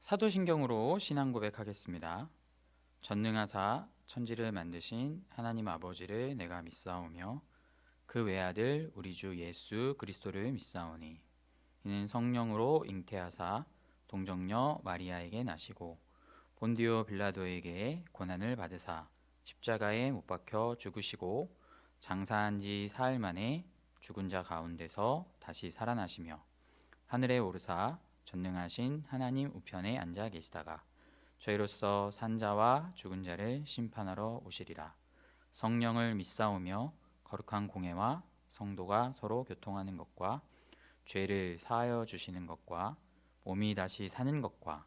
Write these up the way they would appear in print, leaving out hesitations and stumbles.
사도신경으로 신앙 고백하겠습니다. 전능하사 천지를 만드신 하나님 아버지를 내가 믿사오며 그 외아들 우리 주 예수 그리스도를 믿사오니 이는 성령으로 잉태하사 동정녀 마리아에게 나시고 본디오 빌라도에게 고난을 받으사 십자가에 못 박혀 죽으시고 장사한 지 사흘 만에 죽은 자 가운데서 다시 살아나시며 하늘에 오르사 전능하신 하나님 우편에 앉아 계시다가 저희로서 산자와 죽은 자를 심판하러 오시리라. 성령을 믿사오며 거룩한 공회와 성도가 서로 교통하는 것과 죄를 사하여 주시는 것과 몸이 다시 사는 것과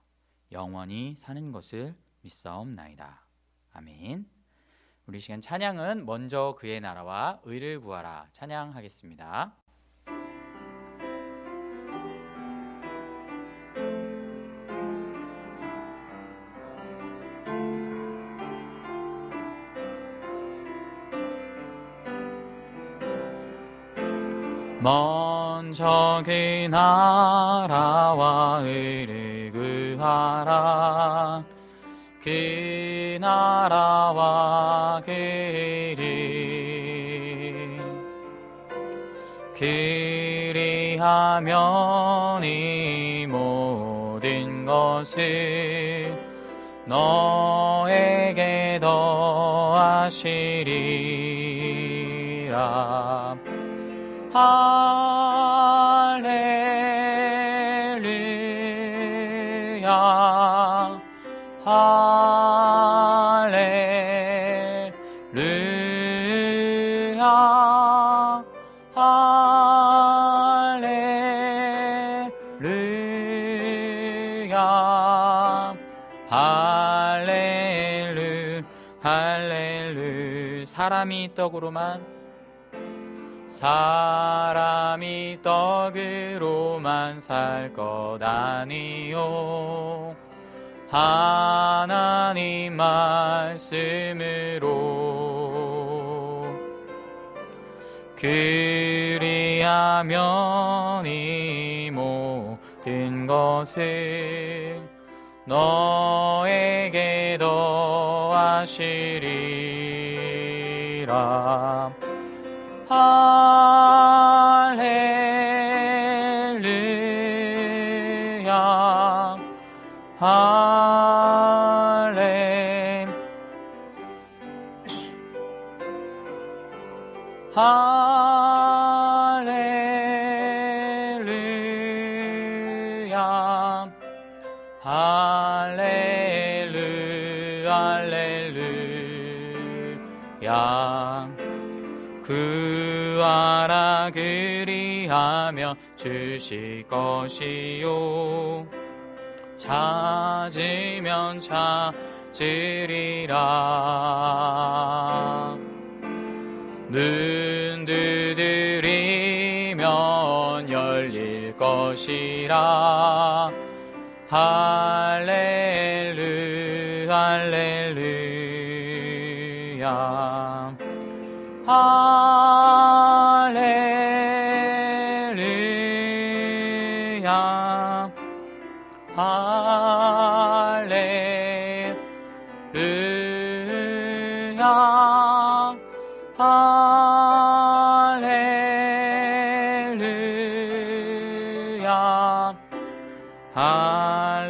영원히 사는 것을 믿사옵나이다. 아멘. 우리 시간 찬양은 먼저 그의 나라와 의를 구하라 찬양하겠습니다. 먼저 그 나라와 의를 구하라. 그 나라와 그 의를 그리하면 이 모든 것을 너에게 더하시리라. 할렐루야 할렐루야 할렐루야 할렐루 사람이 떡으로만 살 것 아니요 하나님 말씀으로 그리하면 이 모든 것을 너에게 더하시리라. 할렐루야 할렐루야 할렐루야 구하라 그리하면 주실 것이요 찾으면 찾으리라. 문 두드리면 열릴 것이라. 할렐루야 할렐루야 할렐루야 할렐루야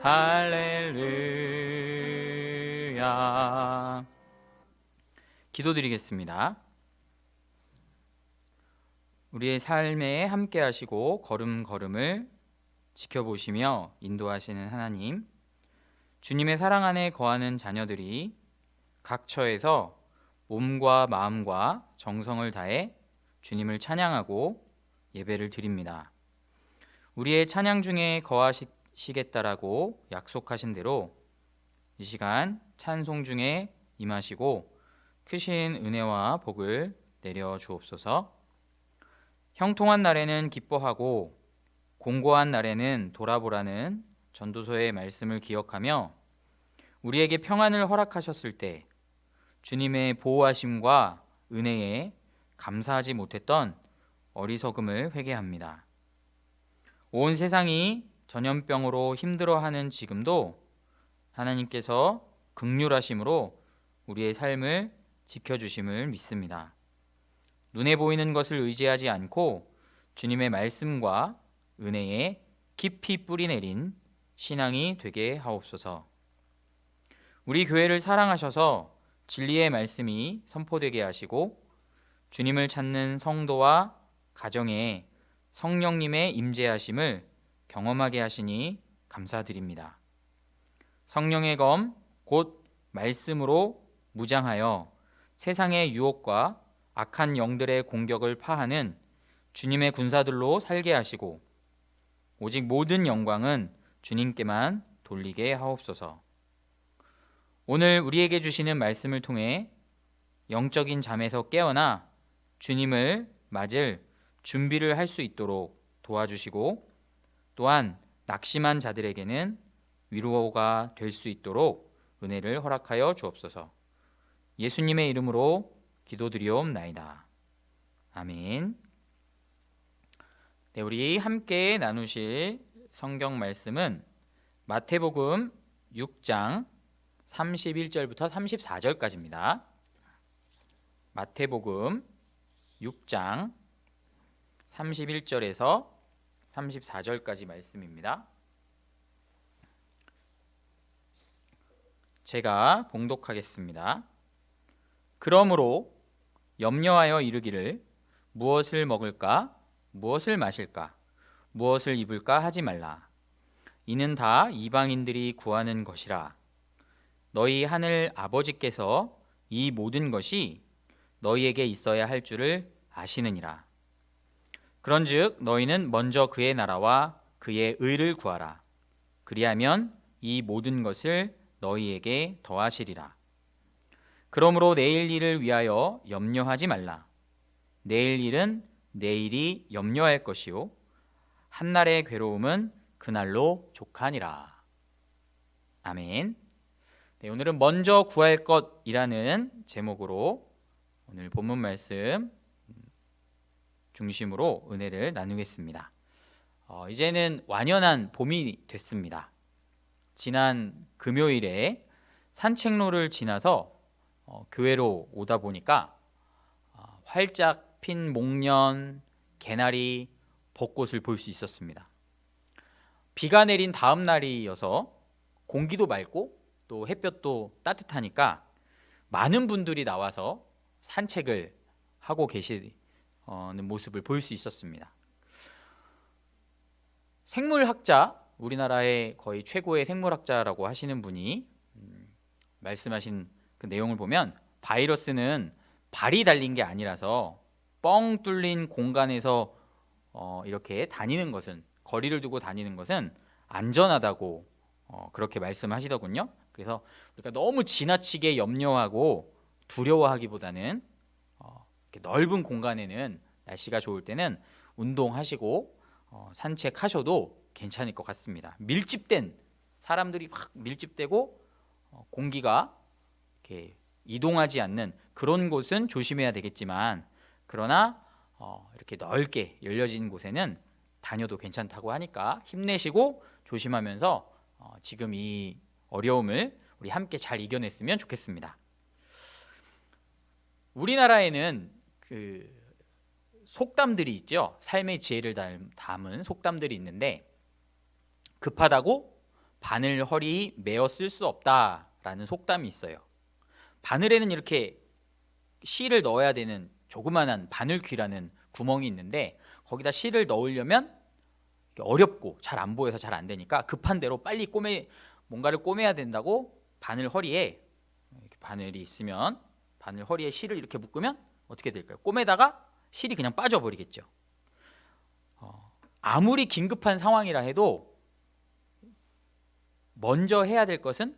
할렐루야. 기도드리겠습니다. 우리의 삶에 함께 하시고 걸음걸음을 지켜보시며 인도하시는 하나님, 주님의 사랑 안에 거하는 자녀들이 각 처에서 몸과 마음과 정성을 다해 주님을 찬양하고 예배를 드립니다. 우리의 찬양 중에 거하시겠다라고 약속하신 대로 이 시간 찬송 중에 임하시고 크신 은혜와 복을 내려 주옵소서. 형통한 날에는 기뻐하고 공고한 날에는 돌아보라는 전도서의 말씀을 기억하며 우리에게 평안을 허락하셨을 때 주님의 보호하심과 은혜에 감사하지 못했던 어리석음을 회개합니다. 온 세상이 전염병으로 힘들어하는 지금도 하나님께서 긍휼하심으로 우리의 삶을 지켜주심을 믿습니다. 눈에 보이는 것을 의지하지 않고 주님의 말씀과 은혜에 깊이 뿌리내린 신앙이 되게 하옵소서. 우리 교회를 사랑하셔서 진리의 말씀이 선포되게 하시고 주님을 찾는 성도와 가정에 성령님의 임재하심을 경험하게 하시니 감사드립니다. 성령의 검 곧 말씀으로 무장하여 세상의 유혹과 악한 영들의 공격을 파하는 주님의 군사들로 살게 하시고 오직 모든 영광은 주님께만 돌리게 하옵소서. 오늘 우리에게 주시는 말씀을 통해 영적인 잠에서 깨어나 주님을 맞을 준비를 할 수 있도록 도와주시고 또한 낙심한 자들에게는 위로가 될 수 있도록 은혜를 허락하여 주옵소서. 예수님의 이름으로 기도드리옵나이다. 아멘. 네, 우리 함께 나누실 성경 말씀은 마태복음 6장 31절부터 34절까지입니다. 마태복음 6장 31절에서 34절까지 말씀입니다. 제가 봉독하겠습니다. 그러므로 염려하여 이르기를 무엇을 먹을까 무엇을 마실까 무엇을 입을까 하지 말라. 이는 다 이방인들이 구하는 것이라. 너희 하늘 아버지께서 이 모든 것이 너희에게 있어야 할 줄을 아시느니라. 그런즉 너희는 먼저 그의 나라와 그의 의를 구하라. 그리하면 이 모든 것을 너희에게 더하시리라. 그러므로 내일 일을 위하여 염려하지 말라. 내일 일은 내일이 염려할 것이요 한날의 괴로움은 그날로 족하니라. 아멘. 네, 오늘은 먼저 구할 것이라는 제목으로 오늘 본문 말씀 중심으로 은혜를 나누겠습니다. 이제는 완연한 봄이 됐습니다. 지난 금요일에 산책로를 지나서 교회로 오다 보니까 활짝 핀 목련, 개나리, 벚꽃을 볼 수 있었습니다. 비가 내린 다음 날이어서 공기도 맑고 또 햇볕도 따뜻하니까 많은 분들이 나와서 산책을 하고 계시는 모습을 볼 수 있었습니다. 생물학자, 우리나라의 거의 최고의 생물학자라고 하시는 분이 말씀하신 그 내용을 보면 바이러스는 발이 달린 게 아니라서 뻥 뚫린 공간에서 이렇게 다니는 것은, 거리를 두고 다니는 것은 안전하다고 그렇게 말씀하시더군요. 그래서 우리가 너무 지나치게 염려하고 두려워하기보다는 이렇게 넓은 공간에는 날씨가 좋을 때는 운동하시고 산책하셔도 괜찮을 것 같습니다. 밀집된 사람들이 확 밀집되고 공기가 이렇게 이동하지 않는 그런 곳은 조심해야 되겠지만, 그러나 이렇게 넓게 열려진 곳에는 다녀도 괜찮다고 하니까 힘내시고 조심하면서 지금 이 어려움을 우리 함께 잘 이겨냈으면 좋겠습니다. 우리나라에는 그 속담들이 있죠. 삶의 지혜를 담은 속담들이 있는데, 급하다고 바늘 허리 메어 쓸 수 없다라는 속담이 있어요. 바늘에는 이렇게 실을 넣어야 되는 조그만한 바늘귀라는 구멍이 있는데, 거기다 실을 넣으려면 어렵고 잘 안 보여서 잘 안 되니까 급한 대로 빨리 뭔가를 꼬매야 된다고 바늘 허리에 이렇게 바늘이 있으면 바늘 허리에 실을 이렇게 묶으면 어떻게 될까요? 꼬매다가 실이 그냥 빠져버리겠죠. 아무리 긴급한 상황이라 해도 먼저 해야 될 것은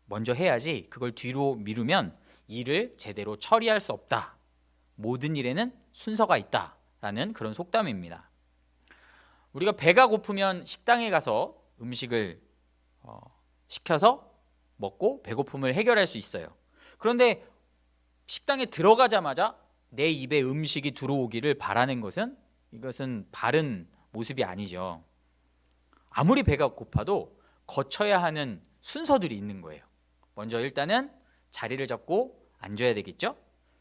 먼저 해야지, 그걸 뒤로 미루면 일을 제대로 처리할 수 없다. 모든 일에는 순서가 있다라는 그런 속담입니다. 우리가 배가 고프면 식당에 가서 음식을 시켜서 먹고 배고픔을 해결할 수 있어요. 그런데 식당에 들어가자마자 내 입에 음식이 들어오기를 바라는 것은, 이것은 바른 모습이 아니죠. 아무리 배가 고파도 거쳐야 하는 순서들이 있는 거예요. 먼저 일단은 자리를 잡고 앉아야 되겠죠?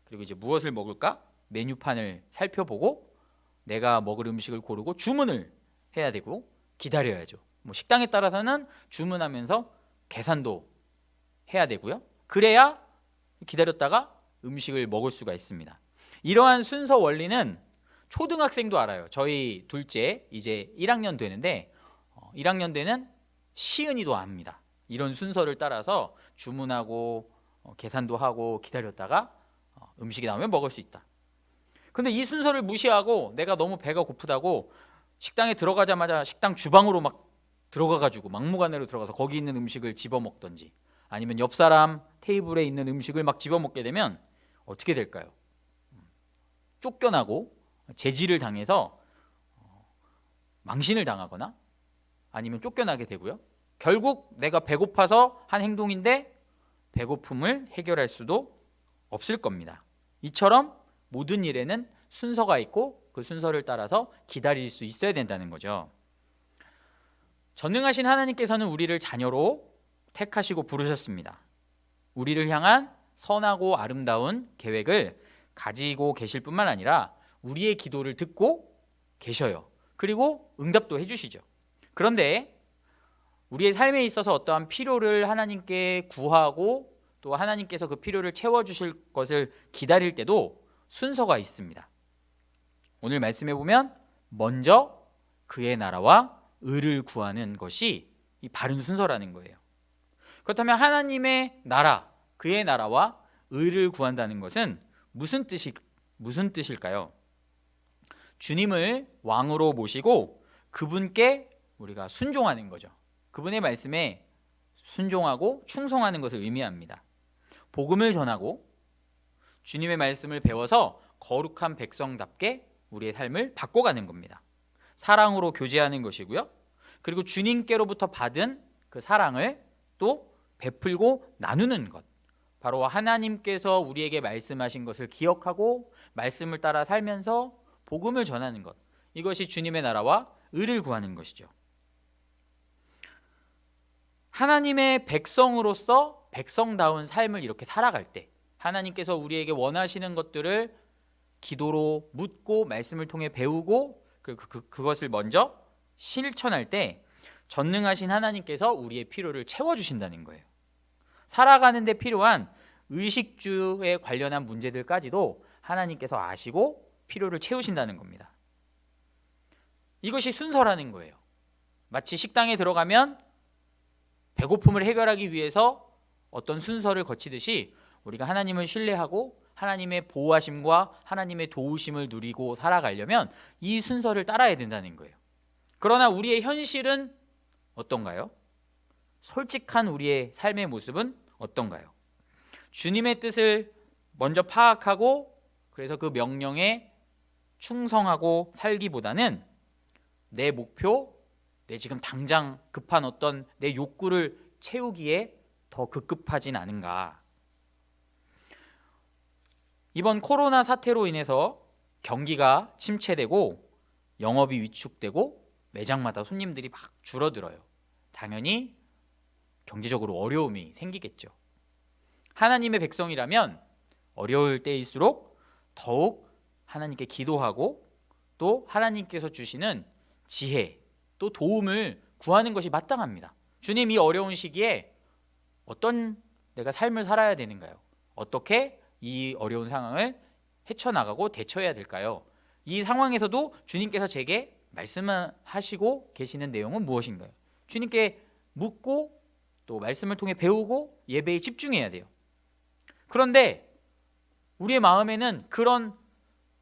그리고 이제 무엇을 먹을까? 메뉴판을 살펴보고 내가 먹을 음식을 고르고 주문을 해야 되고 기다려야죠. 뭐 식당에 따라서는 주문하면서 계산도 해야 되고요. 그래야 기다렸다가 음식을 먹을 수가 있습니다. 이러한 순서 원리는 초등학생도 알아요. 저희 둘째 이제 1학년 되는데 1학년 되는 시은이도 압니다. 이런 순서를 따라서 주문하고 계산도 하고 기다렸다가 음식이 나오면 먹을 수 있다. 근데 이 순서를 무시하고 내가 너무 배가 고프다고 식당에 들어가자마자 식당 주방으로 막 들어가가지고 막무가내로 들어가서 거기 있는 음식을 집어먹던지 아니면 옆 사람 테이블에 있는 음식을 막 집어먹게 되면 어떻게 될까요? 쫓겨나고 제지를 당해서 망신을 당하거나 아니면 쫓겨나게 되고요. 결국 내가 배고파서 한 행동인데 배고픔을 해결할 수도 없을 겁니다. 이처럼 모든 일에는 순서가 있고 그 순서를 따라서 기다릴 수 있어야 된다는 거죠. 전능하신 하나님께서는 우리를 자녀로 택하시고 부르셨습니다. 우리를 향한 선하고 아름다운 계획을 가지고 계실 뿐만 아니라 우리의 기도를 듣고 계셔요. 그리고 응답도 해주시죠. 그런데 우리의 삶에 있어서 어떠한 필요를 하나님께 구하고 또 하나님께서 그 필요를 채워주실 것을 기다릴 때도 순서가 있습니다. 오늘 말씀해 보면 먼저 그의 나라와 의를 구하는 것이 이 바른 순서라는 거예요. 그렇다면 하나님의 나라, 그의 나라와 의를 구한다는 것은 무슨 뜻일까요? 주님을 왕으로 모시고 그분께 우리가 순종하는 거죠. 그분의 말씀에 순종하고 충성하는 것을 의미합니다. 복음을 전하고 주님의 말씀을 배워서 거룩한 백성답게 우리의 삶을 바꿔가는 겁니다. 사랑으로 교제하는 것이고요. 그리고 주님께로부터 받은 그 사랑을 또 베풀고 나누는 것. 바로 하나님께서 우리에게 말씀하신 것을 기억하고 말씀을 따라 살면서 복음을 전하는 것. 이것이 주님의 나라와 의를 구하는 것이죠. 하나님의 백성으로서 백성다운 삶을 이렇게 살아갈 때 하나님께서 우리에게 원하시는 것들을 기도로 묻고 말씀을 통해 배우고 그것을 먼저 실천할 때 전능하신 하나님께서 우리의 필요를 채워주신다는 거예요. 살아가는 데 필요한 의식주에 관련한 문제들까지도 하나님께서 아시고 필요를 채우신다는 겁니다. 이것이 순서라는 거예요. 마치 식당에 들어가면 배고픔을 해결하기 위해서 어떤 순서를 거치듯이 우리가 하나님을 신뢰하고 하나님의 보호하심과 하나님의 도우심을 누리고 살아가려면 이 순서를 따라야 된다는 거예요. 그러나 우리의 현실은 어떤가요? 솔직한 우리의 삶의 모습은 어떤가요? 주님의 뜻을 먼저 파악하고 그래서 그 명령에 충성하고 살기보다는 내 목표, 내 지금 당장 급한 어떤 내 욕구를 채우기에 더 급급하진 않은가. 이번 코로나 사태로 인해서 경기가 침체되고 영업이 위축되고 매장마다 손님들이 막 줄어들어요. 당연히 경제적으로 어려움이 생기겠죠. 하나님의 백성이라면 어려울 때일수록 더욱 하나님께 기도하고 또 하나님께서 주시는 지혜 또 도움을 구하는 것이 마땅합니다. 주님, 이 어려운 시기에 어떤 내가 삶을 살아야 되는가요? 어떻게 이 어려운 상황을 헤쳐나가고 대처해야 될까요? 이 상황에서도 주님께서 제게 말씀하시고 계시는 내용은 무엇인가요? 주님께 묻고 또 말씀을 통해 배우고 예배에 집중해야 돼요. 그런데 우리의 마음에는 그런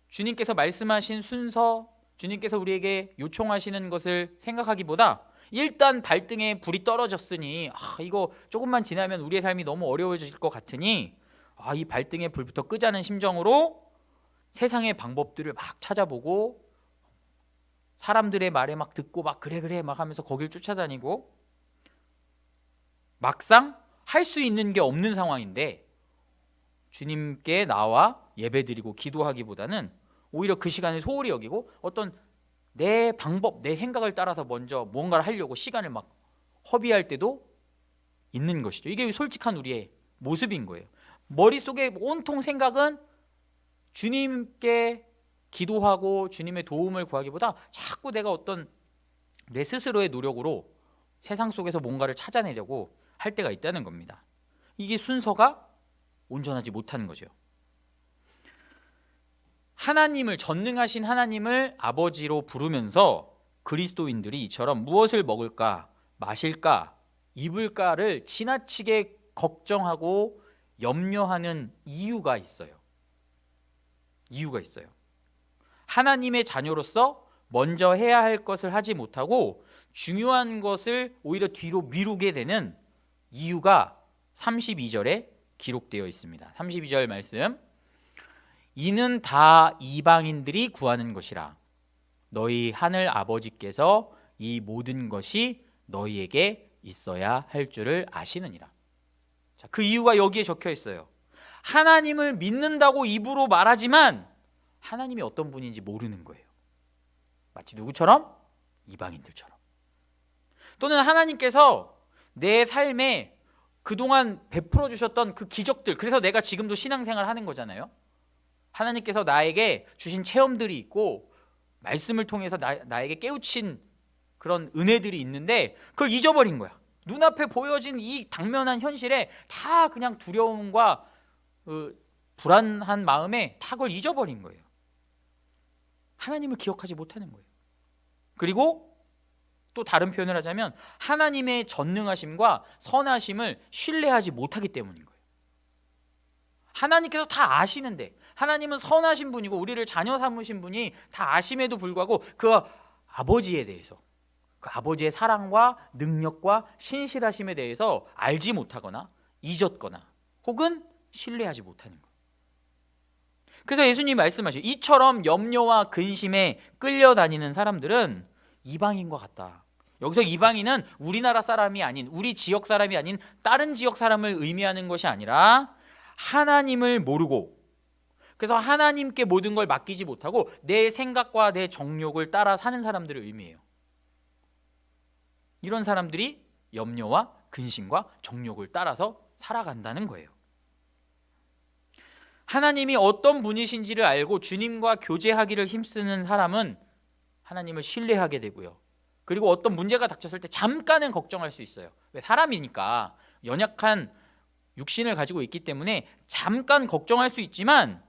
주님께서 말씀하신 순서, 주님께서 우리에게 요청하시는 것을 생각하기보다 일단 발등에 불이 떨어졌으니 이거 조금만 지나면 우리의 삶이 너무 어려워질 것 같으니 이 발등에 불부터 끄자는 심정으로 세상의 방법들을 막 찾아보고 사람들의 말에 막 듣고 막 그래 막 하면서 거길 쫓아다니고 막상 할 수 있는 게 없는 상황인데 주님께 나와 예배드리고 기도하기보다는 오히려 그 시간을 소홀히 여기고 어떤 내 방법, 내 생각을 따라서 먼저 무언가를 하려고 시간을 막 허비할 때도 있는 것이죠. 이게 솔직한 우리의 모습인 거예요. 머릿속에 온통 생각은 주님께 기도하고 주님의 도움을 구하기보다 자꾸 내가 어떤 내 스스로의 노력으로 세상 속에서 뭔가를 찾아내려고 할 때가 있다는 겁니다. 이게 순서가 온전하지 못하는 거죠. 하나님을, 전능하신 하나님을 아버지로 부르면서 그리스도인들이 이처럼 무엇을 먹을까, 마실까, 입을까를 지나치게 걱정하고 염려하는 이유가 있어요. 하나님의 자녀로서 먼저 해야 할 것을 하지 못하고 중요한 것을 오히려 뒤로 미루게 되는 이유가 32절에 기록되어 있습니다. 32절 말씀. 이는 다 이방인들이 구하는 것이라. 너희 하늘 아버지께서 이 모든 것이 너희에게 있어야 할 줄을 아시느니라. 자, 그 이유가 여기에 적혀 있어요. 하나님을 믿는다고 입으로 말하지만 하나님이 어떤 분인지 모르는 거예요. 마치 누구처럼? 이방인들처럼. 또는 하나님께서 내 삶에 그동안 베풀어 주셨던 그 기적들, 그래서 내가 지금도 신앙생활 하는 거잖아요. 하나님께서 나에게 주신 체험들이 있고 말씀을 통해서 나에게 깨우친 그런 은혜들이 있는데 그걸 잊어버린 거야. 눈앞에 보여진 이 당면한 현실에 다 그냥 두려움과 불안한 마음에 다 그걸 잊어버린 거예요. 하나님을 기억하지 못하는 거예요. 그리고 또 다른 표현을 하자면 하나님의 전능하심과 선하심을 신뢰하지 못하기 때문인 거예요. 하나님께서 다 아시는데, 하나님은 선하신 분이고 우리를 자녀 삼으신 분이 다 아심에도 불구하고 그 아버지에 대해서, 그 아버지의 사랑과 능력과 신실하심에 대해서 알지 못하거나 잊었거나 혹은 신뢰하지 못하는 것. 그래서 예수님이 말씀하시죠. 이처럼 염려와 근심에 끌려다니는 사람들은 이방인과 같다. 여기서 이방인은 우리나라 사람이 아닌, 우리 지역 사람이 아닌 다른 지역 사람을 의미하는 것이 아니라 하나님을 모르고, 그래서 하나님께 모든 걸 맡기지 못하고 내 생각과 내 정욕을 따라 사는 사람들을 의미해요. 이런 사람들이 염려와 근심과 정욕을 따라서 살아간다는 거예요. 하나님이 어떤 분이신지를 알고 주님과 교제하기를 힘쓰는 사람은 하나님을 신뢰하게 되고요. 그리고 어떤 문제가 닥쳤을 때 잠깐은 걱정할 수 있어요. 왜? 사람이니까 연약한 육신을 가지고 있기 때문에 잠깐 걱정할 수 있지만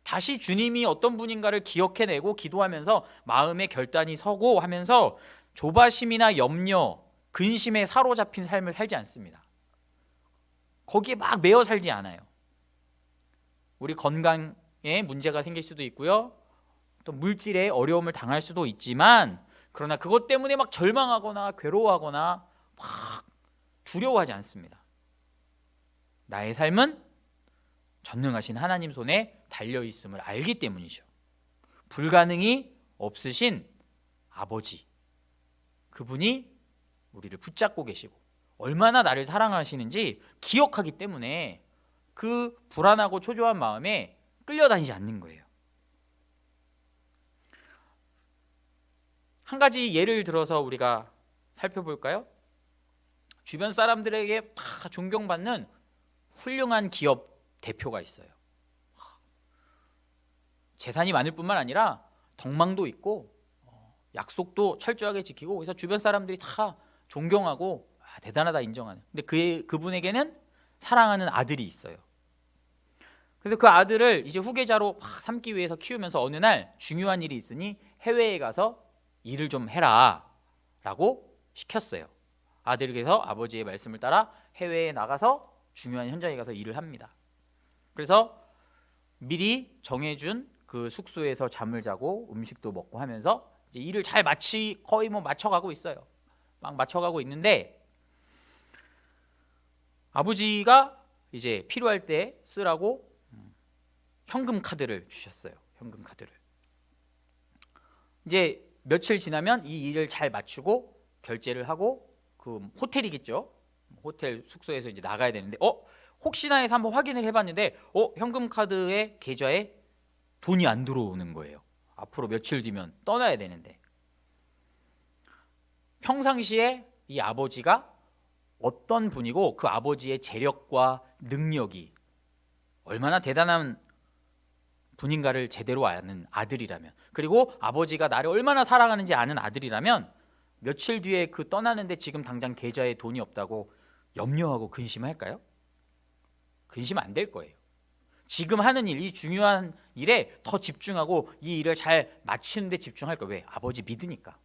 다시 주님이 어떤 분인가를 기억해내고 기도하면서 마음의 결단이 서고 하면서 조바심이나 염려, 근심에 사로잡힌 삶을 살지 않습니다. 거기에 막 매여 살지 않아요. 우리 건강에 문제가 생길 수도 있고요. 또 물질에 어려움을 당할 수도 있지만, 그러나 그것 때문에 막 절망하거나 괴로워하거나 막 두려워하지 않습니다. 나의 삶은 전능하신 하나님 손에 달려있음을 알기 때문이죠. 불가능이 없으신 아버지, 그분이 우리를 붙잡고 계시고 얼마나 나를 사랑하시는지 기억하기 때문에 그 불안하고 초조한 마음에 끌려다니지 않는 거예요. 한 가지 예를 들어서 우리가 살펴볼까요? 주변 사람들에게 다 존경받는 훌륭한 기업 대표가 있어요. 재산이 많을 뿐만 아니라 덕망도 있고 약속도 철저하게 지키고, 그래서 주변 사람들이 다 존경하고 대단하다 인정하는. 근데 그분에게는 사랑하는 아들이 있어요. 그래서 그 아들을 이제 후계자로 막 삼기 위해서 키우면서 어느 날 중요한 일이 있으니 해외에 가서 일을 좀 해라 라고 시켰어요. 아들에게서 아버지의 말씀을 따라 해외에 나가서 중요한 현장에 가서 일을 합니다. 그래서 미리 정해준 그 숙소에서 잠을 자고 음식도 먹고 하면서 이제 일을 잘 거의 맞춰가고 있어요. 막 맞춰가고 있는데 아버지가 이제 필요할 때 쓰라고 현금 카드를 주셨어요. 현금 카드를. 이제 며칠 지나면 이 일을 잘 맞추고 결제를 하고 그 호텔이겠죠. 호텔 숙소에서 이제 나가야 되는데 혹시나 해서 한번 확인을 해봤는데 현금 카드의 계좌에 돈이 안 들어오는 거예요. 앞으로 며칠 뒤면 떠나야 되는데 평상시에 이 아버지가 어떤 분이고 그 아버지의 재력과 능력이 얼마나 대단한 분인가를 제대로 아는 아들이라면, 그리고 아버지가 나를 얼마나 사랑하는지 아는 아들이라면 며칠 뒤에 그 떠나는데 지금 당장 계좌에 돈이 없다고 염려하고 근심할까요? 근심 안 될 거예요. 지금 하는 일, 이 중요한 일에 더 집중하고 이 일을 잘 마치는 데 집중할 거예요. 왜? 아버지 믿으니까.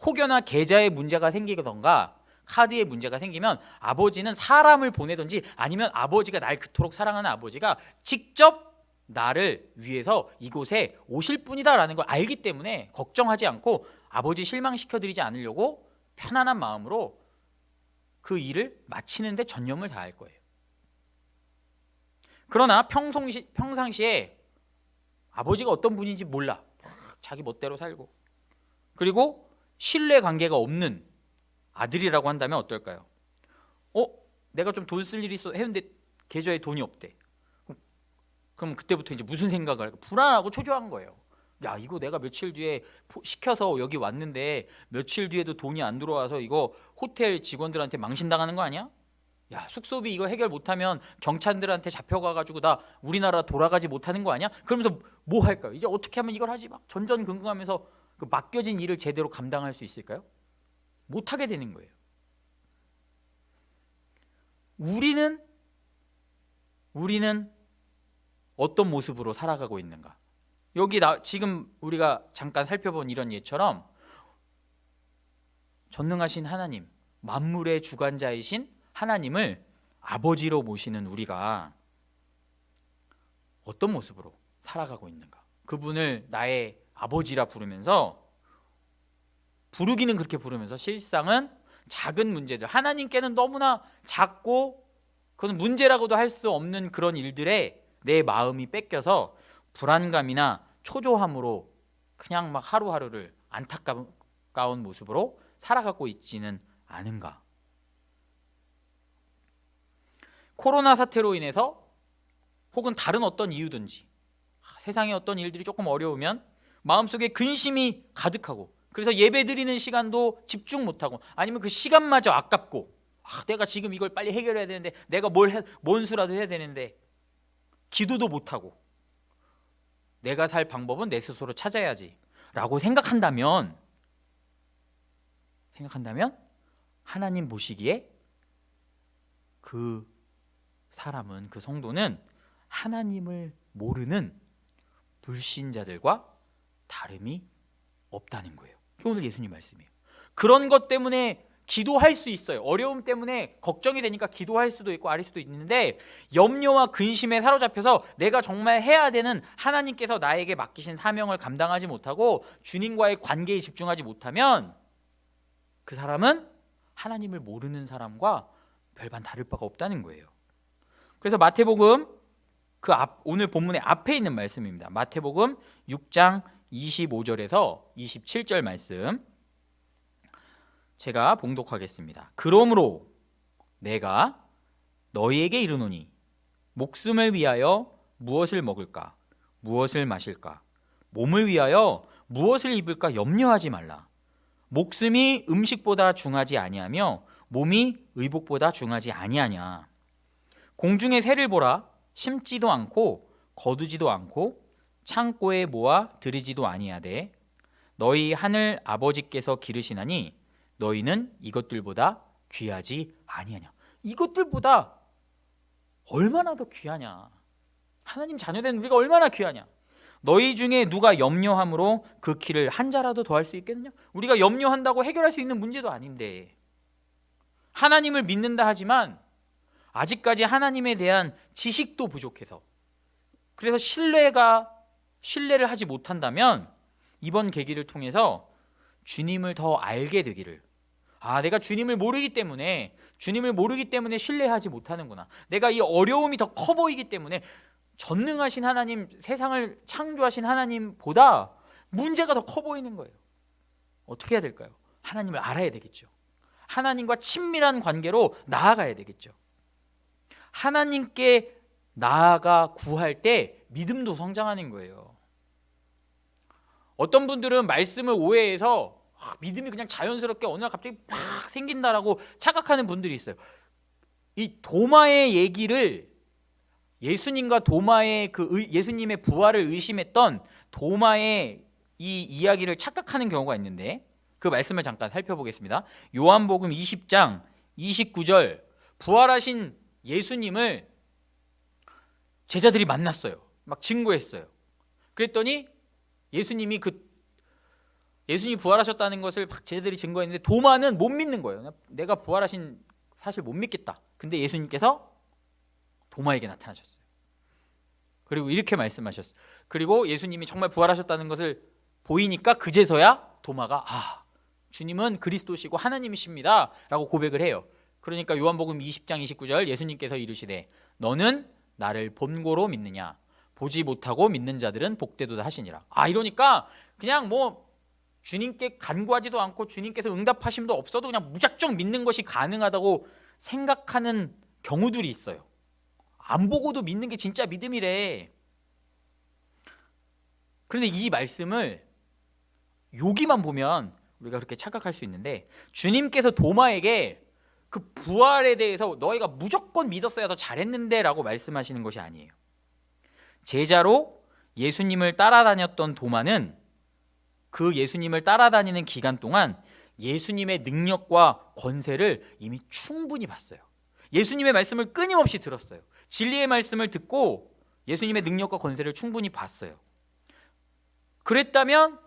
혹여나 계좌에 문제가 생기던가 카드에 문제가 생기면 아버지는 사람을 보내든지 아니면 아버지가 날 그토록 사랑하는 아버지가 직접 나를 위해서 이곳에 오실 분이다라는 걸 알기 때문에 걱정하지 않고 아버지 실망시켜드리지 않으려고 편안한 마음으로 그 일을 마치는 데 전념을 다할 거예요. 그러나 평상시에 아버지가 어떤 분인지 몰라. 자기 멋대로 살고, 그리고 신뢰관계가 없는 아들이라고 한다면 어떨까요? 내가 좀 돈 쓸 일이 있어 했는데 계좌에 돈이 없대. 그럼 그때부터 이제 무슨 생각을 할까? 불안하고 초조한 거예요. 야, 이거 내가 며칠 뒤에 시켜서 여기 왔는데 며칠 뒤에도 돈이 안 들어와서 이거 호텔 직원들한테 망신당하는 거 아니야? 야, 숙소비 이거 해결 못하면 경찰들한테 잡혀가가지고 나 우리나라 돌아가지 못하는 거 아니야? 그러면서 뭐 할까요? 이제 어떻게 하면 이걸 하지? 막 전전긍긍하면서 그 맡겨진 일을 제대로 감당할 수 있을까요? 못하게 되는 거예요. 우리는 어떤 모습으로 살아가고 있는가? 여기 지금 우리가 잠깐 살펴본 이런 예처럼 전능하신 하나님, 만물의 주관자이신 하나님을 아버지로 모시는 우리가 어떤 모습으로 살아가고 있는가? 그분을 나의 아버지라 부르면서, 부르기는 그렇게 부르면서 실상은 작은 문제들, 하나님께는 너무나 작고 그건 문제라고도 할 수 없는 그런 일들에 내 마음이 뺏겨서 불안감이나 초조함으로 그냥 막 하루하루를 안타까운 모습으로 살아가고 있지는 않은가? 코로나 사태로 인해서 혹은 다른 어떤 이유든지 세상의 어떤 일들이 조금 어려우면 마음속에 근심이 가득하고, 그래서 예배 드리는 시간도 집중 못하고, 아니면 그 시간마저 아깝고, 내가 지금 이걸 빨리 해결해야 되는데, 내가 뭔 수라도 해야 되는데 기도도 못하고, 내가 살 방법은 내 스스로 찾아야지 라고 생각한다면 하나님 보시기에 그 사람은, 그 성도는 하나님을 모르는 불신자들과 다름이 없다는 거예요. 그게 오늘 예수님 말씀이에요. 그런 것 때문에 기도할 수 있어요. 어려움 때문에 걱정이 되니까 기도할 수도 있고 아릴 수도 있는데, 염려와 근심에 사로잡혀서 내가 정말 해야 되는 하나님께서 나에게 맡기신 사명을 감당하지 못하고 주님과의 관계에 집중하지 못하면 그 사람은 하나님을 모르는 사람과 별반 다를 바가 없다는 거예요. 그래서 마태복음 오늘 본문의 앞에 있는 말씀입니다. 마태복음 6장 25절에서 27절 말씀 제가 봉독하겠습니다. 그러므로 내가 너희에게 이르노니 목숨을 위하여 무엇을 먹을까, 무엇을 마실까, 몸을 위하여 무엇을 입을까 염려하지 말라. 목숨이 음식보다 중하지 아니하며 몸이 의복보다 중하지 아니하냐. 공중의 새를 보라. 심지도 않고 거두지도 않고 창고에 모아 들이지도 아니하되 너희 하늘 아버지께서 기르시나니 너희는 이것들보다 귀하지 아니하냐. 이것들보다 얼마나 더 귀하냐. 하나님 자녀된 우리가 얼마나 귀하냐. 너희 중에 누가 염려함으로 그 키를 한 자라도 더할 수 있겠느냐. 우리가 염려한다고 해결할 수 있는 문제도 아닌데, 하나님을 믿는다 하지만 아직까지 하나님에 대한 지식도 부족해서, 그래서 신뢰를 하지 못한다면 이번 계기를 통해서 주님을 더 알게 되기를, 내가 주님을 모르기 때문에 신뢰하지 못하는구나. 내가 이 어려움이 더 커 보이기 때문에 전능하신 하나님, 세상을 창조하신 하나님보다 문제가 더 커 보이는 거예요. 어떻게 해야 될까요? 하나님을 알아야 되겠죠. 하나님과 친밀한 관계로 나아가야 되겠죠. 하나님께 나아가 구할 때 믿음도 성장하는 거예요. 어떤 분들은 말씀을 오해해서 믿음이 그냥 자연스럽게 어느 날 갑자기 팍 생긴다라고 착각하는 분들이 있어요. 이 도마의 얘기를 예수님과 도마의 예수님의 부활을 의심했던 도마의 이 이야기를 착각하는 경우가 있는데 그 말씀을 잠깐 살펴보겠습니다. 요한복음 20장 29절 부활하신 예수님을 제자들이 만났어요. 막 증거했어요. 그랬더니 예수님이 부활하셨다는 것을 제자들이 증거했는데 도마는 못 믿는 거예요. 내가 부활하신 사실 못 믿겠다. 근데 예수님께서 도마에게 나타나셨어요. 그리고 이렇게 말씀하셨어요. 그리고 예수님이 정말 부활하셨다는 것을 보이니까 그제서야 도마가 주님은 그리스도시고 하나님이십니다 라고 고백을 해요. 그러니까 요한복음 20장 29절 예수님께서 이르시되 너는 나를 본고로 믿느냐 보지 못하고 믿는 자들은 복되도다 하시니라. 이러니까 그냥 주님께 간구하지도 않고 주님께서 응답하심도 없어도 그냥 무작정 믿는 것이 가능하다고 생각하는 경우들이 있어요. 안 보고도 믿는 게 진짜 믿음이래. 그런데 이 말씀을 여기만 보면 우리가 그렇게 착각할 수 있는데 주님께서 도마에게 그 부활에 대해서 너희가 무조건 믿었어야 더 잘했는데 라고 말씀하시는 것이 아니에요. 제자로 예수님을 따라다녔던 도마는 그 예수님을 따라다니는 기간 동안 예수님의 능력과 권세를 이미 충분히 봤어요. 예수님의 말씀을 끊임없이 들었어요. 진리의 말씀을 듣고 예수님의 능력과 권세를 충분히 봤어요. 그랬다면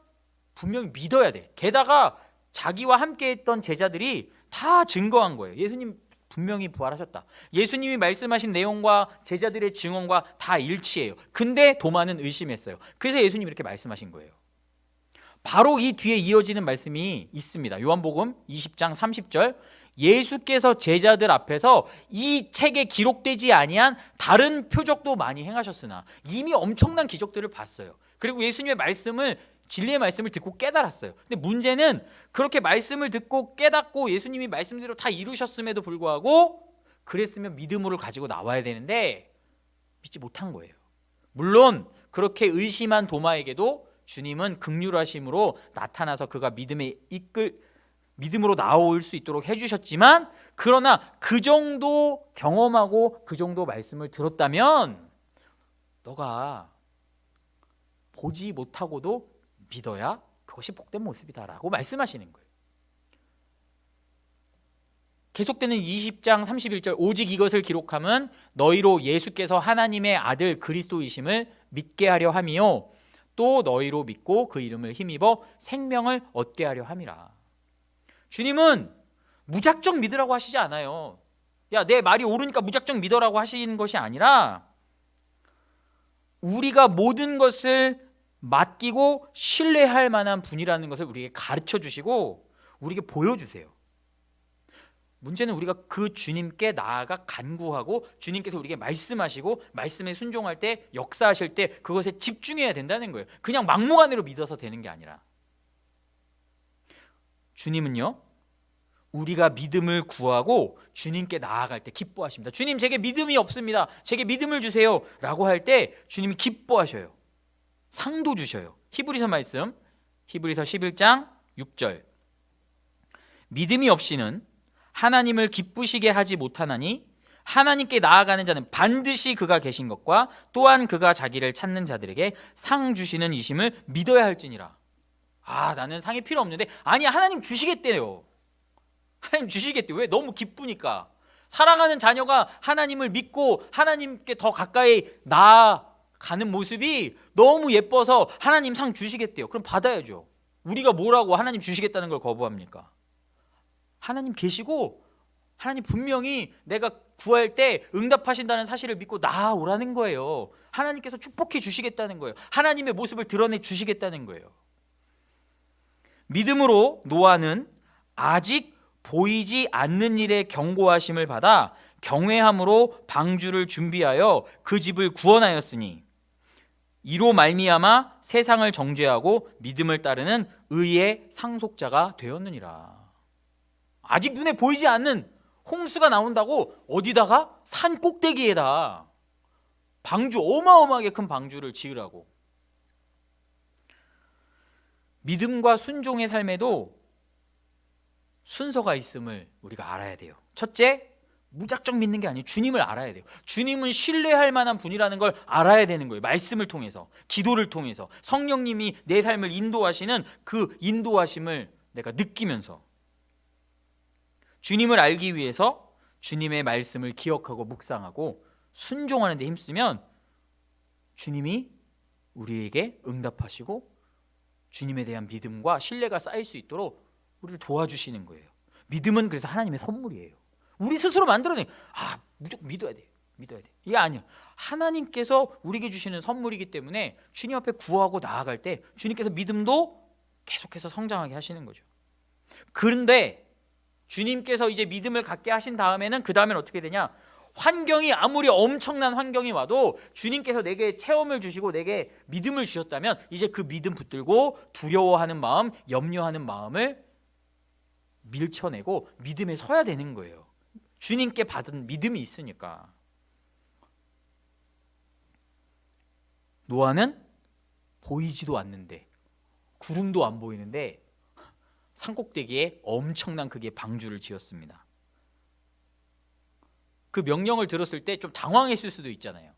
분명히 믿어야 돼. 게다가 자기와 함께 했던 제자들이 다 증거한 거예요. 예수님 분명히 부활하셨다. 예수님이 말씀하신 내용과 제자들의 증언과 다 일치해요. 근데 도마는 의심했어요. 그래서 예수님이 이렇게 말씀하신 거예요. 바로 이 뒤에 이어지는 말씀이 있습니다. 요한복음 20장 30절 예수께서 제자들 앞에서 이 책에 기록되지 아니한 다른 표적도 많이 행하셨으나 이미 엄청난 기적들을 봤어요. 그리고 예수님의 말씀을 진리의 말씀을 듣고 깨달았어요. 근데 문제는 그렇게 말씀을 듣고 깨닫고 예수님이 말씀대로 다 이루셨음에도 불구하고 그랬으면 믿음으로 가지고 나와야 되는데 믿지 못한 거예요. 물론 그렇게 의심한 도마에게도 주님은 긍휼하심으로 나타나서 그가 믿음으로 나올 수 있도록 해주셨지만 그러나 그 정도 경험하고 그 정도 말씀을 들었다면 너가 보지 못하고도 믿어야 그것이 복된 모습이다라고 말씀하시는 거예요. 계속되는 20장 31절 오직 이것을 기록함은 너희로 예수께서 하나님의 아들 그리스도이심을 믿게 하려 함이요 또 너희로 믿고 그 이름을 힘입어 생명을 얻게 하려 함이라. 주님은 무작정 믿으라고 하시지 않아요. 야, 내 말이 옳으니까 무작정 믿으라고 하시는 것이 아니라 우리가 모든 것을 맡기고 신뢰할 만한 분이라는 것을 우리에게 가르쳐 주시고 우리에게 보여주세요. 문제는 우리가 그 주님께 나아가 간구하고 주님께서 우리에게 말씀하시고 말씀에 순종할 때 역사하실 때 그것에 집중해야 된다는 거예요. 그냥 막무가내로 믿어서 되는 게 아니라 주님은요 우리가 믿음을 구하고 주님께 나아갈 때 기뻐하십니다. 주님 제게 믿음이 없습니다. 제게 믿음을 주세요 라고 할 때 주님이 기뻐하셔요. 상도 주셔요. 히브리서 말씀 히브리서 11장 6절 믿음이 없이는 하나님을 기쁘시게 하지 못하나니 하나님께 나아가는 자는 반드시 그가 계신 것과 또한 그가 자기를 찾는 자들에게 상 주시는 이심을 믿어야 할지니라. 나는 상이 필요 없는데 아니 하나님 주시겠대요. 하나님 주시겠대요. 왜? 너무 기쁘니까. 사랑하는 자녀가 하나님을 믿고 하나님께 더 가까이 나아가는 모습이 너무 예뻐서 하나님 상 주시겠대요. 그럼 받아야죠. 우리가 뭐라고 하나님 주시겠다는 걸 거부합니까? 하나님 계시고 하나님 분명히 내가 구할 때 응답하신다는 사실을 믿고 나아오라는 거예요. 하나님께서 축복해 주시겠다는 거예요. 하나님의 모습을 드러내 주시겠다는 거예요. 믿음으로 노아는 아직 보이지 않는 일에 경고하심을 받아 경외함으로 방주를 준비하여 그 집을 구원하였으니 이로 말미암아 세상을 정죄하고 믿음을 따르는 의의 상속자가 되었느니라. 아직 눈에 보이지 않는 홍수가 나온다고 어디다가? 산 꼭대기에다 방주 어마어마하게 큰 방주를 지으라고. 믿음과 순종의 삶에도 순서가 있음을 우리가 알아야 돼요. 첫째, 무작정 믿는 게 아니에요. 주님을 알아야 돼요. 주님은 신뢰할 만한 분이라는 걸 알아야 되는 거예요. 말씀을 통해서, 기도를 통해서, 성령님이 내 삶을 인도하시는 그 인도하심을 내가 느끼면서, 주님을 알기 위해서 주님의 말씀을 기억하고 묵상하고 순종하는 데 힘쓰면 주님이 우리에게 응답하시고 주님에 대한 믿음과 신뢰가 쌓일 수 있도록 우리를 도와주시는 거예요. 믿음은 그래서 하나님의 선물이에요. 우리 스스로 만들어내. 무조건 믿어야 돼. 이게 아니야. 하나님께서 우리에게 주시는 선물이기 때문에 주님 앞에 구하고 나아갈 때 주님께서 믿음도 계속해서 성장하게 하시는 거죠. 그런데 주님께서 이제 믿음을 갖게 하신 다음에는 그 다음엔 어떻게 되냐? 환경이 아무리 엄청난 환경이 와도 주님께서 내게 체험을 주시고 내게 믿음을 주셨다면 이제 그 믿음 붙들고 두려워하는 마음, 염려하는 마음을 밀쳐내고 믿음에 서야 되는 거예요. 주님께 받은 믿음이 있으니까. 노아는 보이지도 않는데, 구름도 안 보이는데 산꼭대기에 엄청난 크기의 방주를 지었습니다. 그 명령을 들었을 때 좀 당황했을 수도 있잖아요.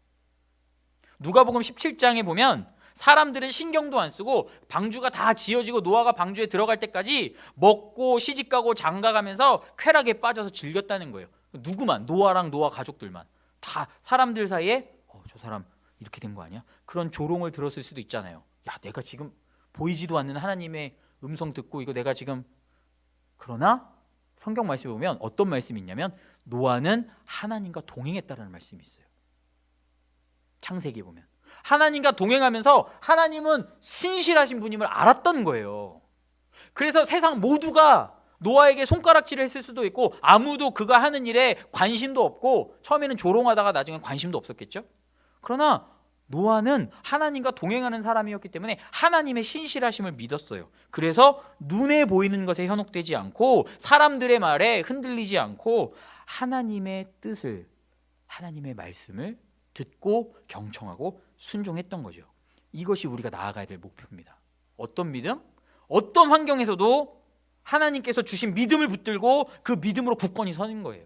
누가복음 17장에 보면 사람들은 신경도 안 쓰고 방주가 다 지어지고 노아가 방주에 들어갈 때까지 먹고 시집가고 장가가면서 쾌락에 빠져서 즐겼다는 거예요. 누구만? 노아랑 노아 가족들만. 다 사람들 사이에 저 사람 이렇게 된 거 아니야? 그런 조롱을 들었을 수도 있잖아요. 야, 내가 지금 보이지도 않는 하나님의 음성 듣고 이거 내가 지금. 그러나 성경 말씀에 보면 어떤 말씀이 있냐면 노아는 하나님과 동행했다라는 말씀이 있어요. 창세기에 보면 하나님과 동행하면서 하나님은 신실하신 분임을 알았던 거예요. 그래서 세상 모두가 노아에게 손가락질을 했을 수도 있고 아무도 그가 하는 일에 관심도 없고 처음에는 조롱하다가 나중에 관심도 없었겠죠. 그러나 노아는 하나님과 동행하는 사람이었기 때문에 하나님의 신실하심을 믿었어요. 그래서 눈에 보이는 것에 현혹되지 않고 사람들의 말에 흔들리지 않고 하나님의 뜻을, 하나님의 말씀을 듣고 경청하고 순종했던 거죠. 이것이 우리가 나아가야 될 목표입니다. 어떤 믿음? 어떤 환경에서도 하나님께서 주신 믿음을 붙들고 그 믿음으로 굳건히 서는 거예요.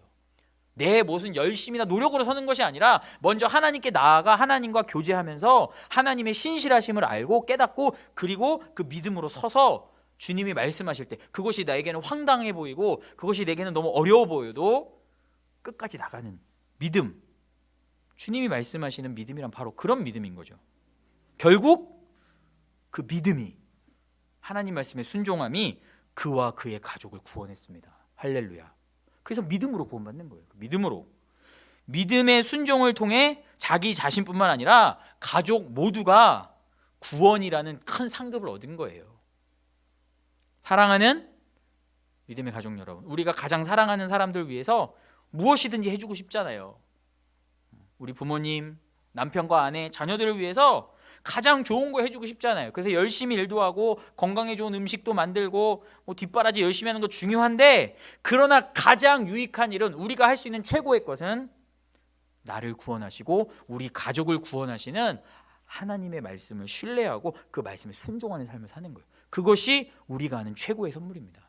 내 무슨 열심이나 노력으로 서는 것이 아니라 먼저 하나님께 나아가 하나님과 교제하면서 하나님의 신실하심을 알고 깨닫고 그리고 그 믿음으로 서서 주님이 말씀하실 때 그것이 나에게는 황당해 보이고 그것이 내게는 너무 어려워 보여도 끝까지 나가는 믿음, 주님이 말씀하시는 믿음이란 바로 그런 믿음인 거죠. 결국 그 믿음이, 하나님 말씀의 순종함이 그와 그의 가족을 구원했습니다. 할렐루야. 그래서 믿음으로 구원받는 거예요. 믿음으로. 믿음의 순종을 통해 자기 자신뿐만 아니라 가족 모두가 구원이라는 큰 상급을 얻은 거예요. 사랑하는 믿음의 가족 여러분, 우리가 가장 사랑하는 사람들 위해서 무엇이든지 해주고 싶잖아요. 우리 부모님, 남편과 아내, 자녀들을 위해서 가장 좋은 거 해주고 싶잖아요. 그래서 열심히 일도 하고 건강에 좋은 음식도 만들고 뒷바라지 열심히 하는 거 중요한데, 그러나 가장 유익한 일은, 우리가 할 수 있는 최고의 것은 나를 구원하시고 우리 가족을 구원하시는 하나님의 말씀을 신뢰하고 그 말씀에 순종하는 삶을 사는 거예요. 그것이 우리가 하는 최고의 선물입니다.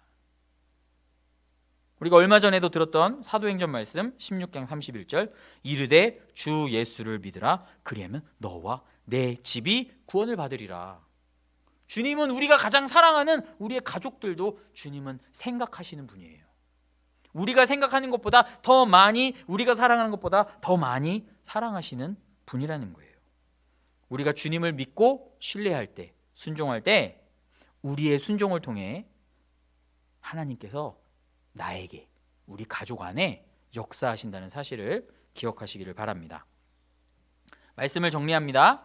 우리가 얼마 전에도 들었던 사도행전 말씀 16장 31절, 이르되 주 예수를 믿으라, 그리하면 너와 내 집이 구원을 받으리라. 주님은 우리가 가장 사랑하는 우리의 가족들도 주님은 생각하시는 분이에요. 우리가 생각하는 것보다 더 많이, 우리가 사랑하는 것보다 더 많이 사랑하시는 분이라는 거예요. 우리가 주님을 믿고 신뢰할 때, 순종할 때 우리의 순종을 통해 하나님께서 나에게, 우리 가족 안에 역사하신다는 사실을 기억하시기를 바랍니다. 말씀을 정리합니다.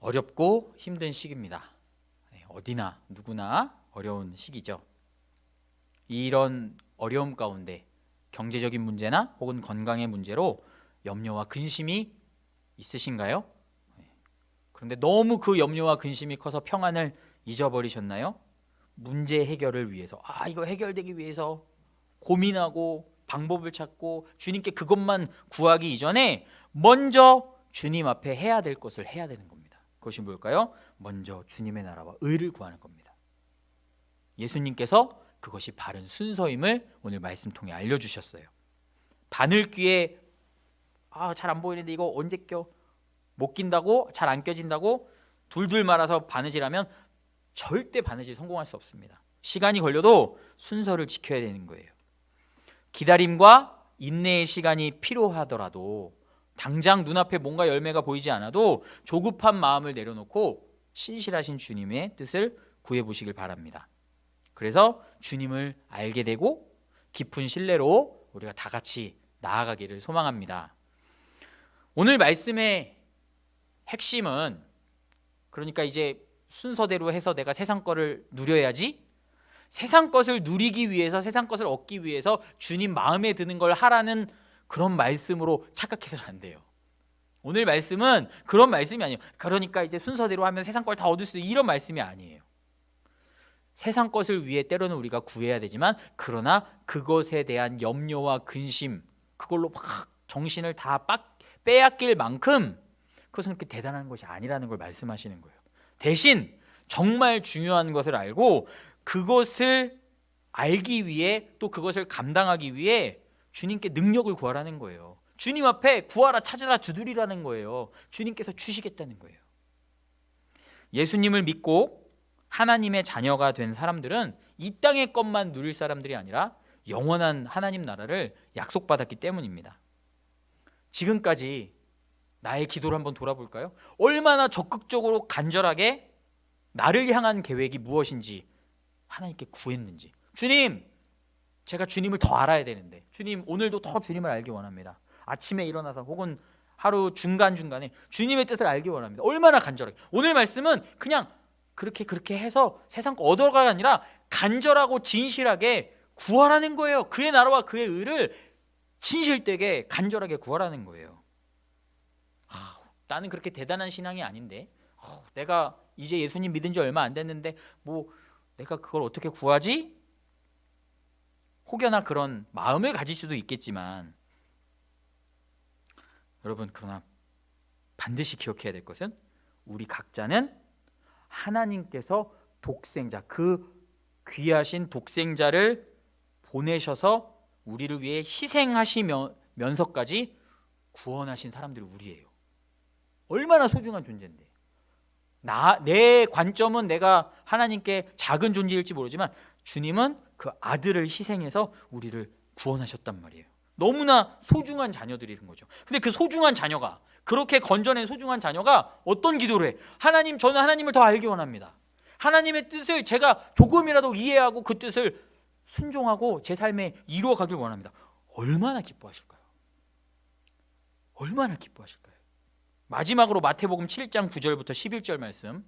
어렵고 힘든 시기입니다. 어디나 누구나 어려운 시기죠. 이런 어려움 가운데 경제적인 문제나 혹은 건강의 문제로 염려와 근심이 있으신가요? 그런데 너무 그 염려와 근심이 커서 평안을 잊어버리셨나요? 문제 해결을 위해서, 이거 해결되기 위해서 고민하고 방법을 찾고 주님께 그것만 구하기 이전에 먼저 주님 앞에 해야 될 것을 해야 되는 겁니다. 그것이 뭘까요? 먼저 주님의 나라와 의를 구하는 겁니다. 예수님께서 그것이 바른 순서임을 오늘 말씀 통해 알려주셨어요. 바늘귀에 잘 안 보이는데 이거 언제 껴? 못 낀다고? 잘 안 껴진다고? 둘둘 말아서 바느질하면 절대 바느질 성공할 수 없습니다. 시간이 걸려도 순서를 지켜야 되는 거예요. 기다림과 인내의 시간이 필요하더라도 당장 눈앞에 뭔가 열매가 보이지 않아도 조급한 마음을 내려놓고 신실하신 주님의 뜻을 구해보시길 바랍니다. 그래서 주님을 알게 되고 깊은 신뢰로 우리가 다 같이 나아가기를 소망합니다. 오늘 말씀의 핵심은 그러니까 이제 순서대로 해서 내가 세상 거를 누려야지, 세상 것을 누리기 위해서, 세상 것을 얻기 위해서 주님 마음에 드는 걸 하라는 그런 말씀으로 착각해서는 안 돼요. 오늘 말씀은 그런 말씀이 아니에요. 그러니까 이제 순서대로 하면 세상 걸 다 얻을 수 있는 이런 말씀이 아니에요. 세상 것을 위해 때로는 우리가 구해야 되지만 그러나 그것에 대한 염려와 근심, 그걸로 막 정신을 다 빼앗길 만큼 그것은 그렇게 대단한 것이 아니라는 걸 말씀하시는 거예요. 대신 정말 중요한 것을 알고 그것을 알기 위해 또 그것을 감당하기 위해 주님께 능력을 구하라는 거예요. 주님 앞에 구하라, 찾으라, 두드리라는 거예요. 주님께서 주시겠다는 거예요. 예수님을 믿고 하나님의 자녀가 된 사람들은 이 땅의 것만 누릴 사람들이 아니라 영원한 하나님 나라를 약속받았기 때문입니다. 지금까지 나의 기도를 한번 돌아볼까요? 얼마나 적극적으로 간절하게 나를 향한 계획이 무엇인지 하나님께 구했는지. 주님, 제가 주님을 더 알아야 되는데, 주님 오늘도 더 주님을 알기 원합니다. 아침에 일어나서 혹은 하루 중간중간에 주님의 뜻을 알기 원합니다. 얼마나 간절하게. 오늘 말씀은 그냥 그렇게 해서 세상 거 얻어가가 아니라 간절하고 진실하게 구하라는 거예요. 그의 나라와 그의 의를 진실되게 간절하게 구하라는 거예요. 나는 그렇게 대단한 신앙이 아닌데, 내가 이제 예수님 믿은 지 얼마 안 됐는데 뭐 내가 그걸 어떻게 구하지? 혹여나 그런 마음을 가질 수도 있겠지만, 여러분 그러나 반드시 기억해야 될 것은 우리 각자는 하나님께서 독생자, 그 귀하신 독생자를 보내셔서 우리를 위해 희생하시면서까지 구원하신 사람들이 우리예요. 얼마나 소중한 존재인데, 내 관점은 내가 하나님께 작은 존재일지 모르지만 주님은 그 아들을 희생해서 우리를 구원하셨단 말이에요. 너무나 소중한 자녀들인 거죠. 근데 그 소중한 자녀가, 그렇게 건져낸 소중한 자녀가 어떤 기도를 해? 하나님, 저는 하나님을 더 알기 원합니다. 하나님의 뜻을 제가 조금이라도 이해하고 그 뜻을 순종하고 제 삶에 이루어가길 원합니다. 얼마나 기뻐하실까요? 얼마나 기뻐하실까요? 마지막으로 마태복음 7장 9절부터 11절 말씀,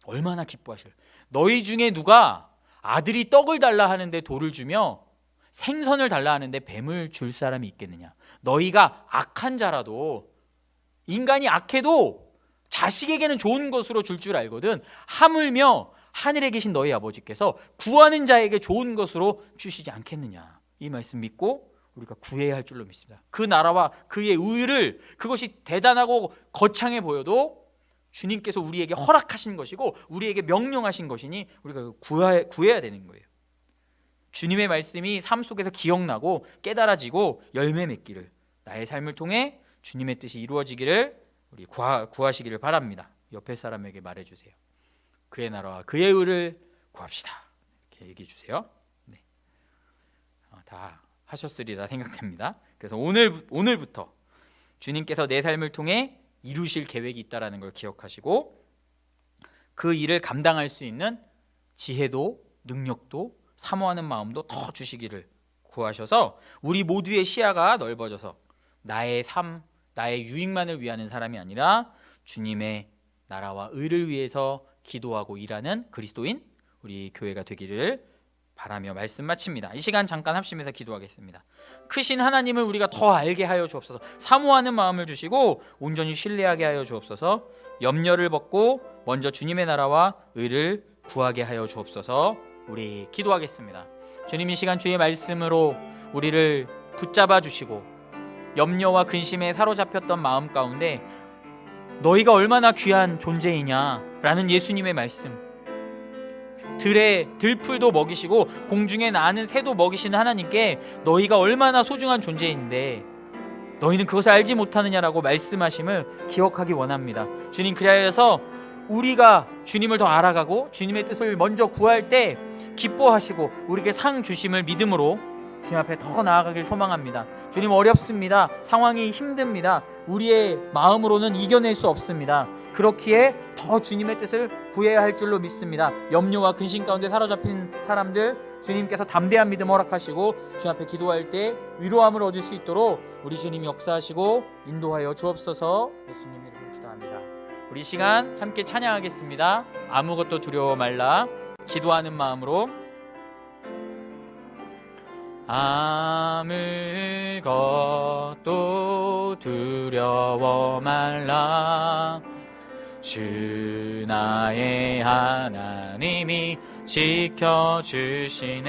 얼마나 기뻐하실. 너희 중에 누가 아들이 떡을 달라 하는데 돌을 주며 생선을 달라 하는데 뱀을 줄 사람이 있겠느냐? 너희가 악한 자라도, 인간이 악해도 자식에게는 좋은 것으로 줄 줄 알거든 하물며 하늘에 계신 너희 아버지께서 구하는 자에게 좋은 것으로 주시지 않겠느냐? 이 말씀 믿고 우리가 구해야 할 줄로 믿습니다. 그 나라와 그의 의를, 그것이 대단하고 거창해 보여도 주님께서 우리에게 허락하신 것이고 우리에게 명령하신 것이니 우리가 구해야 되는 거예요. 주님의 말씀이 삶 속에서 기억나고 깨달아지고 열매 맺기를, 나의 삶을 통해 주님의 뜻이 이루어지기를 우리 구하시기를 바랍니다. 옆에 사람에게 말해주세요. 그의 나라와 그의 의를 구합시다. 이렇게 얘기해 주세요. 네. 다 하셨으리라 생각됩니다. 그래서 오늘부터 주님께서 내 삶을 통해 이루실 계획이 있다는 걸 기억하시고 그 일을 감당할 수 있는 지혜도 능력도 사모하는 마음도 더 주시기를 구하셔서 우리 모두의 시야가 넓어져서 나의 삶, 나의 유익만을 위하는 사람이 아니라 주님의 나라와 의를 위해서 기도하고 일하는 그리스도인 우리 교회가 되기를 바라며 말씀 마칩니다. 이 시간 잠깐 합심해서 기도하겠습니다. 크신 하나님을 우리가 더 알게 하여 주옵소서. 사모하는 마음을 주시고 온전히 신뢰하게 하여 주옵소서. 염려를 벗고 먼저 주님의 나라와 의를 구하게 하여 주옵소서. 우리 기도하겠습니다. 주님, 이 시간 주의 말씀으로 우리를 붙잡아 주시고 염려와 근심에 사로잡혔던 마음 가운데 너희가 얼마나 귀한 존재이냐라는 예수님의 말씀, 들에 들풀도 먹이시고 공중에 나는 새도 먹이시는 하나님께 너희가 얼마나 소중한 존재인데 너희는 그것을 알지 못하느냐라고 말씀하심을 기억하기 원합니다. 주님, 그리하여서 우리가 주님을 더 알아가고 주님의 뜻을 먼저 구할 때 기뻐하시고 우리에게 상 주심을 믿음으로 주님 앞에 더 나아가길 소망합니다. 주님, 어렵습니다. 상황이 힘듭니다. 우리의 마음으로는 이겨낼 수 없습니다. 그렇기에 더 주님의 뜻을 구해야 할 줄로 믿습니다. 염려와 근심 가운데 사로잡힌 사람들, 주님께서 담대한 믿음 허락하시고 주님 앞에 기도할 때 위로함을 얻을 수 있도록 우리 주님 역사하시고 인도하여 주옵소서. 예수님 이름으로 기도합니다. 우리 시간 함께 찬양하겠습니다. 아무것도 두려워 말라. 기도하는 마음으로 아무것도 두려워 말라. 주 나의 하나님이 지켜주시네.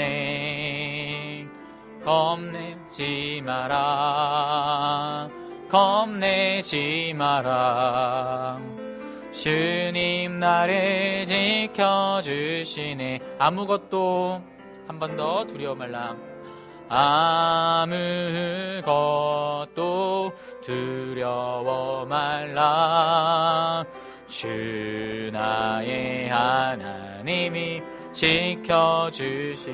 겁내지 마라. 겁내지 마라. 주님 나를 지켜주시네. 아무것도, 한 번 더, 두려워 말라. 아무것도 두려워 말라. 주 나의 하나님이 지켜주시네.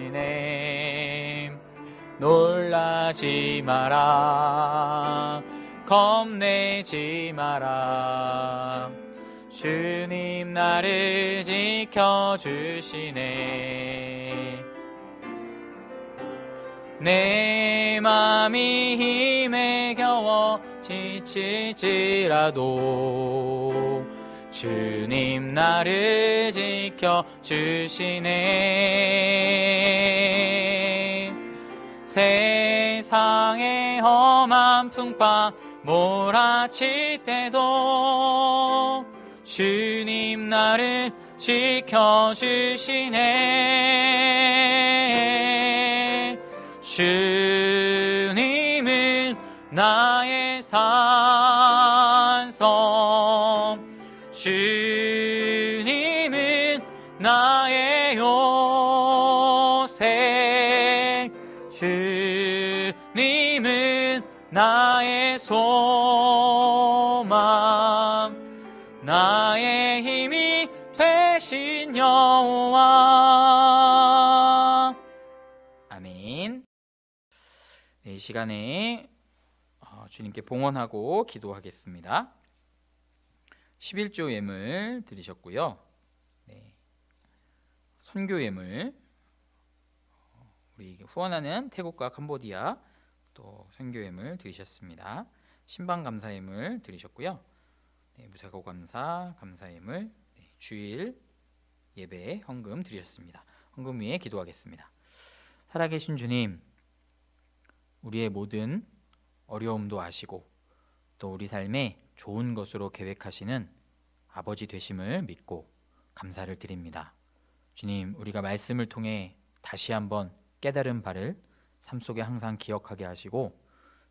놀라지 마라. 겁내지 마라. 주님 나를 지켜주시네. 내 맘이 힘에 겨워 지칠지라도 주님 나를 지켜주시네. 세상의 험한 풍파 몰아칠 때도 주님 나를 지켜주시네. 주님은 나의 산성, 주님은 나의 요새, 주님은 나의 소망, 나의 힘이 되신 여호와. 아멘. 이 시간에 주님께 봉헌하고 기도하겠습니다. 11조 예물 드리셨고요. 네. 선교 예물, 우리 후원하는 태국과 캄보디아 또 선교 예물 드리셨습니다. 신방 감사 예물 드리셨고요. 네, 무사고 감사 예물, 네, 주일 예배 헌금 드리셨습니다. 헌금 위에 기도하겠습니다. 살아계신 주님, 우리의 모든 어려움도 아시고 또 우리 삶에 좋은 것으로 계획하시는 아버지 되심을 믿고 감사를 드립니다. 주님, 우리가 말씀을 통해 다시 한번 깨달은 바를 삶 속에 항상 기억하게 하시고,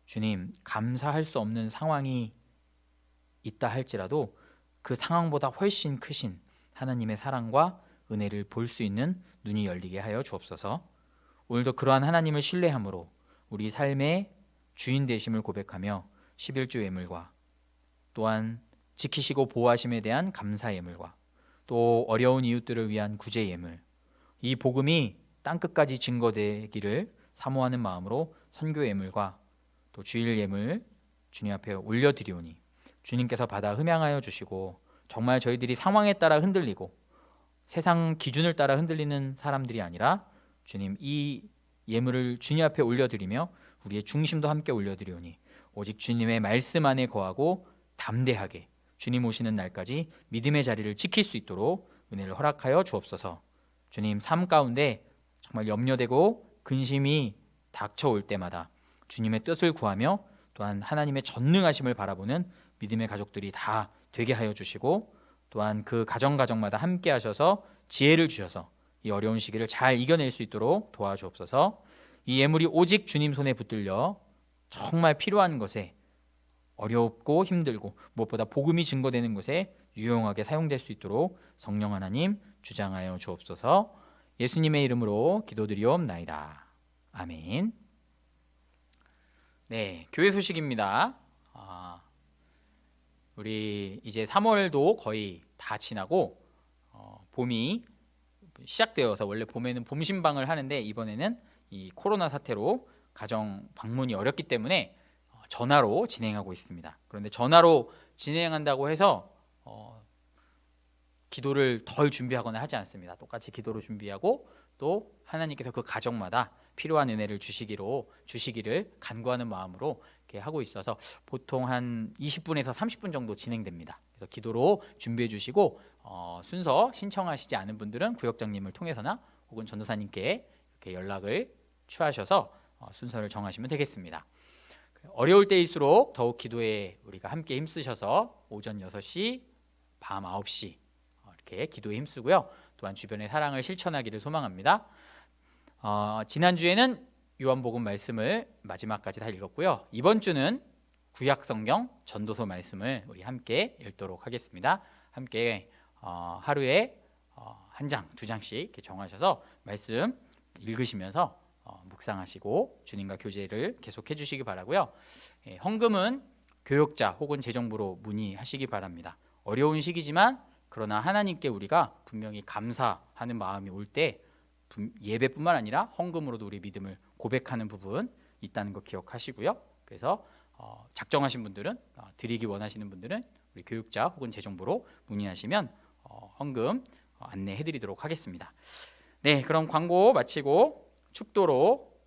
주님, 감사할 수 없는 상황이 있다 할지라도 그 상황보다 훨씬 크신 하나님의 사랑과 은혜를 볼 수 있는 눈이 열리게 하여 주옵소서. 오늘도 그러한 하나님을 신뢰함으로 우리 삶의 주인 되심을 고백하며 11조 예물과 또한 지키시고 보호하심에 대한 감사 예물과 또 어려운 이웃들을 위한 구제 예물, 이 복음이 땅끝까지 증거되기를 사모하는 마음으로 선교 예물과 또 주일 예물 주님 앞에 올려드리오니 주님께서 받아 흠양하여 주시고, 정말 저희들이 상황에 따라 흔들리고 세상 기준을 따라 흔들리는 사람들이 아니라 주님, 이 예물을 주님 앞에 올려드리며 우리의 중심도 함께 올려드리오니 오직 주님의 말씀 안에 거하고 담대하게 주님 오시는 날까지 믿음의 자리를 지킬 수 있도록 은혜를 허락하여 주옵소서. 주님, 삶 가운데 정말 염려되고 근심이 닥쳐올 때마다 주님의 뜻을 구하며 또한 하나님의 전능하심을 바라보는 믿음의 가족들이 다 되게 하여 주시고, 또한 그 가정마다 함께 하셔서 지혜를 주셔서 이 어려운 시기를 잘 이겨낼 수 있도록 도와주옵소서. 이 예물이 오직 주님 손에 붙들려 정말 필요한 것에 어렵고 힘들고 무엇보다 복음이 증거되는 곳에 유용하게 사용될 수 있도록 성령 하나님 주장하여 주옵소서. 예수님의 이름으로 기도드리옵나이다. 아멘. 네, 교회 소식입니다. 우리 이제 3월도 거의 다 지나고 봄이 시작되어서, 원래 봄에는 봄 신방을 하는데 이번에는 이 코로나 사태로 가정 방문이 어렵기 때문에 전화로 진행하고 있습니다. 그런데 전화로 진행한다고 해서 기도를 덜 준비하거나 하지 않습니다. 똑같이 기도로 준비하고 또 하나님께서 그 가정마다 필요한 은혜를 주시기를 간구하는 마음으로 이렇게 하고 있어서 보통 한 20분에서 30분 정도 진행됩니다. 그래서 기도로 준비해 주시고 순서 신청하시지 않은 분들은 구역장님을 통해서나 혹은 전도사님께 이렇게 연락을 취하셔서 순서를 정하시면 되겠습니다. 어려울 때일수록 더욱 기도에 우리가 함께 힘쓰셔서 오전 6시, 밤 9시 이렇게 기도에 힘쓰고요. 또한 주변의 사랑을 실천하기를 소망합니다. 지난주에는 요한복음 말씀을 마지막까지 다 읽었고요. 이번 주는 구약성경 전도서 말씀을 우리 함께 읽도록 하겠습니다. 함께 하루에 한 장, 두 장씩 이렇게 정하셔서 말씀 읽으시면서 묵상하시고 주님과 교제를 계속해 주시기 바라고요. 헌금은 교역자 혹은 재정부로 문의하시기 바랍니다. 어려운 시기지만 그러나 하나님께 우리가 분명히 감사하는 마음이 올 때 예배뿐만 아니라 헌금으로도 우리 믿음을 고백하는 부분 있다는 거 기억하시고요. 그래서 작정하신 분들은, 드리기 원하시는 분들은 우리 교육자 혹은 재정부로 문의하시면 헌금 안내해 드리도록 하겠습니다. 네, 그럼 광고 마치고 축도로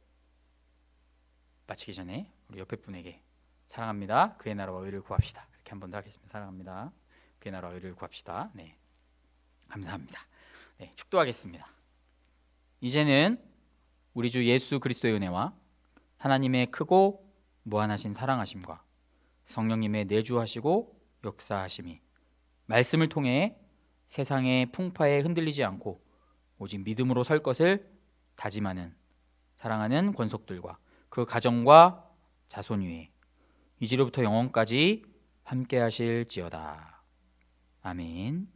마치기 전에 우리 옆에 분에게 사랑합니다, 그의 나라와 의를 구합시다, 이렇게 한 번 더 하겠습니다. 사랑합니다, 그의 나라와 의를 구합시다. 네, 감사합니다. 네, 축도하겠습니다. 이제는 우리 주 예수 그리스도의 은혜와 하나님의 크고 무한하신 사랑하심과 성령님의 내주하시고 역사하심이 말씀을 통해 세상의 풍파에 흔들리지 않고 오직 믿음으로 설 것을 다짐하는 사랑하는 권속들과 그 가정과 자손 위에 이제로부터 영원까지 함께 하실지어다. 아멘.